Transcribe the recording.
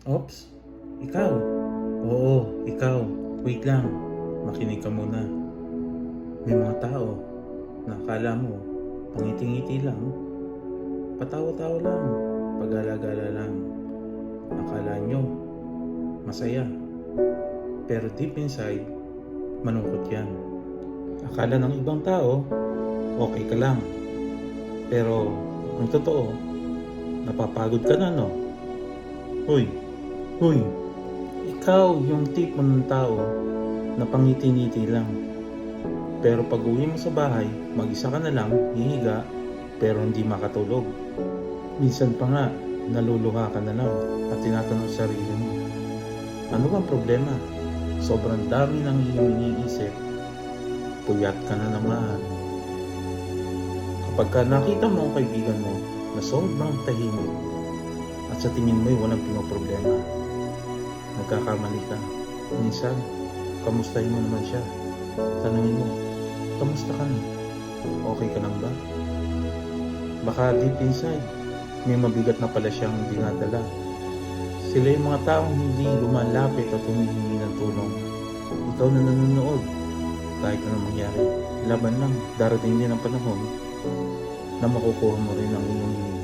Ops, ikaw. Oo, ikaw. Wait lang, makinig ka muna. May mga tao na akala mo pangiti-ngiti lang, patawa-tawa lang, pag-alagala lang. Akala nyo masaya, pero deep inside, malungkot yan. Akala ng ibang tao, okay ka lang, pero ang totoo, napapagod ka na, no? Hoy, hoy, ikaw yung tipo ng tao na pangiti-ngiti lang. Pero pag uwi mo sa bahay, mag-isa ka na lang, hihiga, pero hindi makatulog. Minsan pa nga, naluluha ka na lang at tinatanong sa sarili mo, ano bang problema? Sobrang dami nang iyong iniisip, puyat ka na naman. Kapag ka nakita mo ang kaibigan mo na sobrang tahimik at sa tingin mo'y walang pinoproblema, nagkakamali ka. Minsan, kamustahin mo naman siya. Tanungin mo, kamusta ka na? Okay ka lang ba? Baka deep inside, may mabigat na pala siyang dinadala. Sila yung mga taong hindi lumalapit at humihingi ng tulong. Ikaw na nanonood, kahit anong mangyari, laban lang, darating din ang panahon na makukuha mo rin ang iyong hinihingi.